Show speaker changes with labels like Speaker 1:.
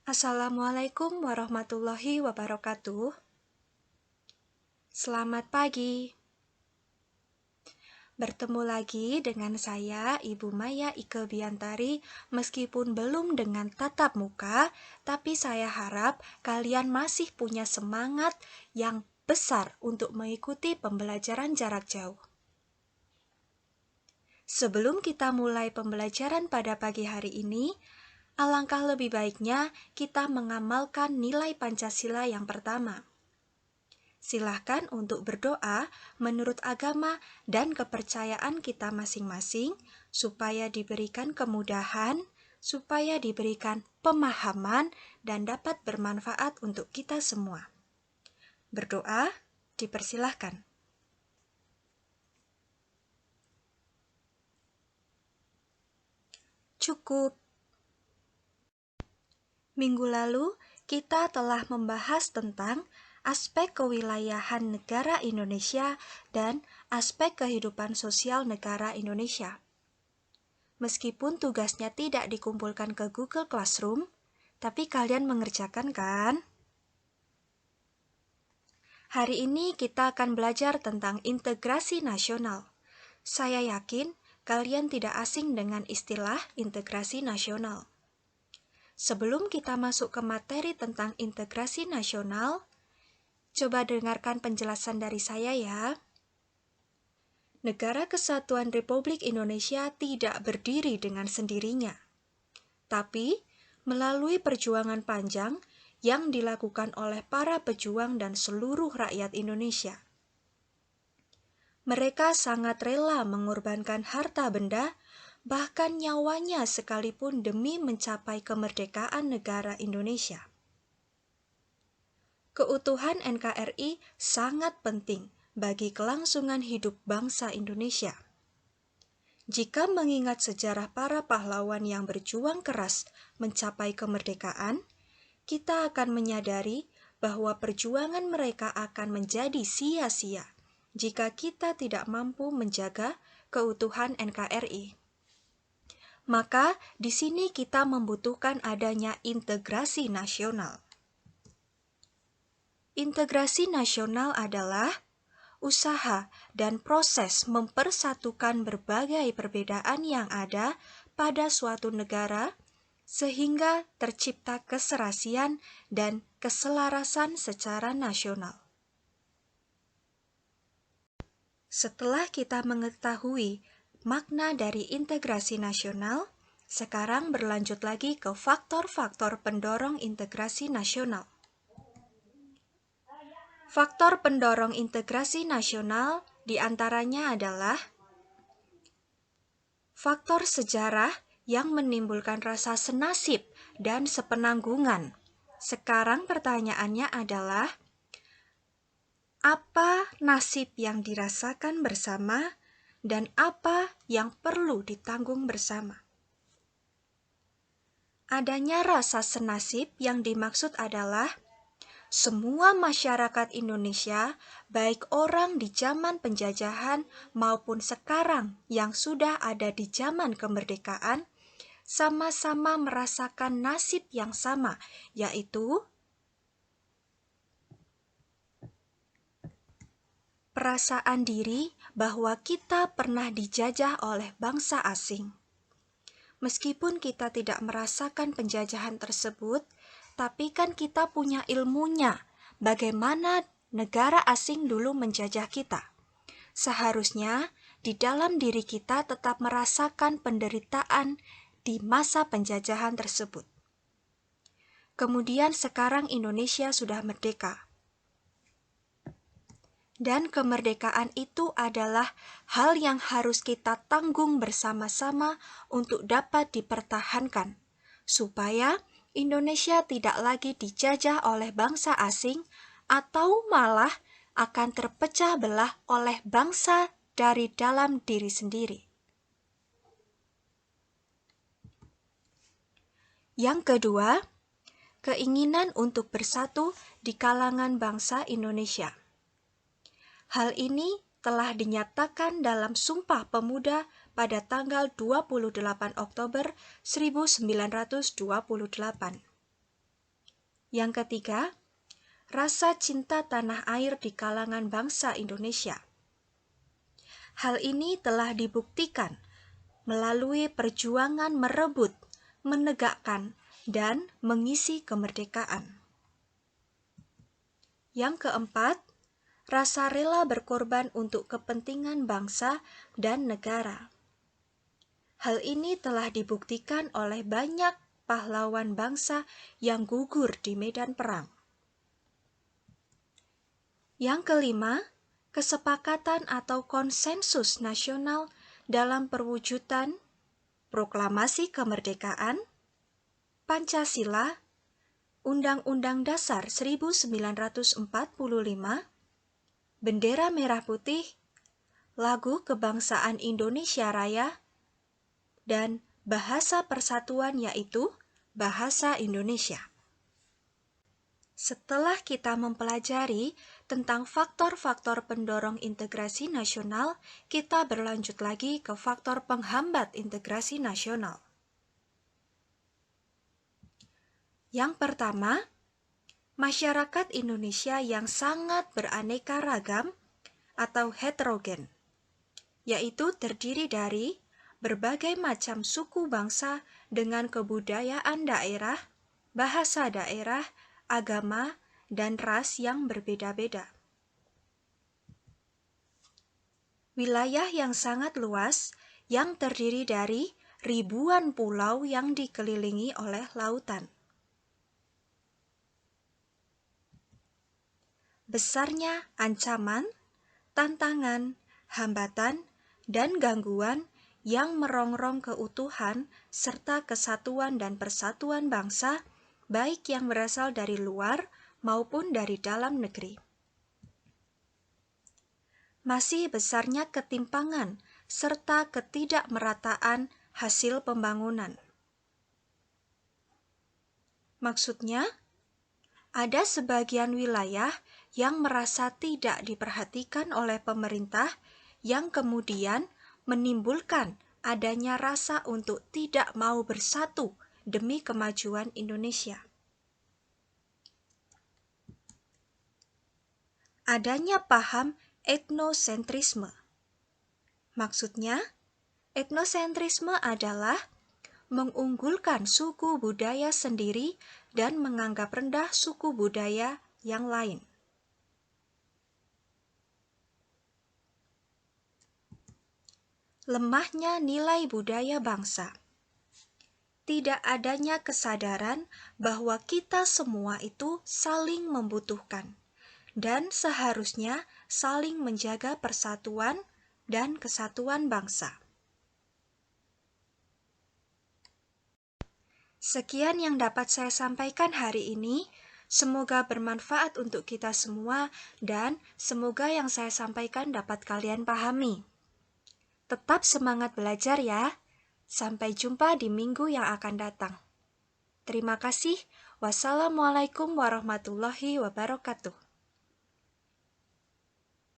Speaker 1: Assalamualaikum warahmatullahi wabarakatuh. Selamat pagi. Bertemu lagi dengan saya, Ibu Maya Ike Biantari, meskipun belum dengan tatap muka, tapi saya harap kalian masih punya semangat yang besar untuk mengikuti pembelajaran jarak jauh. Sebelum kita mulai pembelajaran pada pagi hari ini, alangkah lebih baiknya kita mengamalkan nilai Pancasila yang pertama. Silahkan untuk berdoa menurut agama dan kepercayaan kita masing-masing, supaya diberikan kemudahan, supaya diberikan pemahaman, dan dapat bermanfaat untuk kita semua. Berdoa, dipersilahkan. Cukup. Minggu lalu, kita telah membahas tentang aspek kewilayahan negara Indonesia dan aspek kehidupan sosial negara Indonesia. Meskipun tugasnya tidak dikumpulkan ke Google Classroom, tapi kalian mengerjakan kan? Hari ini kita akan belajar tentang integrasi nasional. Saya yakin kalian tidak asing dengan istilah integrasi nasional. Sebelum kita masuk ke materi tentang integrasi nasional, coba dengarkan penjelasan dari saya ya. Negara Kesatuan Republik Indonesia tidak berdiri dengan sendirinya, tapi melalui perjuangan panjang yang dilakukan oleh para pejuang dan seluruh rakyat Indonesia. Mereka sangat rela mengorbankan harta benda, bahkan nyawanya sekalipun demi mencapai kemerdekaan negara Indonesia. Keutuhan NKRI sangat penting bagi kelangsungan hidup bangsa Indonesia. Jika mengingat sejarah para pahlawan yang berjuang keras mencapai kemerdekaan, kita akan menyadari bahwa perjuangan mereka akan menjadi sia-sia jika kita tidak mampu menjaga keutuhan NKRI. Maka di sini kita membutuhkan adanya integrasi nasional. Integrasi nasional adalah usaha dan proses mempersatukan berbagai perbedaan yang ada pada suatu negara sehingga tercipta keserasian dan keselarasan secara nasional. Setelah kita mengetahui makna dari integrasi nasional, sekarang berlanjut lagi ke faktor-faktor pendorong integrasi nasional. Faktor pendorong integrasi nasional diantaranya adalah faktor sejarah yang menimbulkan rasa senasib dan sepenanggungan. Sekarang pertanyaannya adalah, apa nasib yang dirasakan bersama dan apa yang perlu ditanggung bersama? Adanya rasa senasib yang dimaksud adalah semua masyarakat Indonesia, baik orang di zaman penjajahan maupun sekarang yang sudah ada di zaman kemerdekaan, sama-sama merasakan nasib yang sama, yaitu perasaan diri bahwa kita pernah dijajah oleh bangsa asing. Meskipun kita tidak merasakan penjajahan tersebut, tapi kan kita punya ilmunya, bagaimana negara asing dulu menjajah kita. Seharusnya di dalam diri kita tetap merasakan penderitaan di masa penjajahan tersebut. Kemudian sekarang Indonesia sudah merdeka. Dan kemerdekaan itu adalah hal yang harus kita tanggung bersama-sama untuk dapat dipertahankan, supaya Indonesia tidak lagi dijajah oleh bangsa asing atau malah akan terpecah belah oleh bangsa dari dalam diri sendiri. Yang kedua, keinginan untuk bersatu di kalangan bangsa Indonesia. Hal ini telah dinyatakan dalam Sumpah Pemuda pada tanggal 28 Oktober 1928. Yang ketiga, rasa cinta tanah air di kalangan bangsa Indonesia. Hal ini telah dibuktikan melalui perjuangan merebut, menegakkan, dan mengisi kemerdekaan. Yang keempat, rasa rela berkorban untuk kepentingan bangsa dan negara. Hal ini telah dibuktikan oleh banyak pahlawan bangsa yang gugur di medan perang. Yang kelima, kesepakatan atau konsensus nasional dalam perwujudan Proklamasi Kemerdekaan, Pancasila, Undang-Undang Dasar 1945, Bendera Merah Putih, Lagu Kebangsaan Indonesia Raya, dan bahasa persatuan yaitu bahasa Indonesia. Setelah kita mempelajari tentang faktor-faktor pendorong integrasi nasional, kita berlanjut lagi ke faktor penghambat integrasi nasional. Yang pertama, masyarakat Indonesia yang sangat beraneka ragam atau heterogen, yaitu terdiri dari berbagai macam suku bangsa dengan kebudayaan daerah, bahasa daerah, agama, dan ras yang berbeda-beda. Wilayah yang sangat luas yang terdiri dari ribuan pulau yang dikelilingi oleh lautan. Besarnya ancaman, tantangan, hambatan, dan gangguan yang merongrong keutuhan serta kesatuan dan persatuan bangsa, baik yang berasal dari luar maupun dari dalam negeri. Masih besarnya ketimpangan serta ketidakmerataan hasil pembangunan. Maksudnya, ada sebagian wilayah yang merasa tidak diperhatikan oleh pemerintah yang kemudian menimbulkan adanya rasa untuk tidak mau bersatu demi kemajuan Indonesia. Adanya paham etnosentrisme. Maksudnya, etnosentrisme adalah mengunggulkan suku budaya sendiri dan menganggap rendah suku budaya yang lain. Lemahnya nilai budaya bangsa. Tidak adanya kesadaran bahwa kita semua itu saling membutuhkan dan seharusnya saling menjaga persatuan dan kesatuan bangsa. Sekian yang dapat saya sampaikan hari ini. Semoga bermanfaat untuk kita semua dan semoga yang saya sampaikan dapat kalian pahami. Tetap semangat belajar ya. Sampai jumpa di minggu yang akan datang. Terima kasih. Wassalamualaikum warahmatullahi wabarakatuh.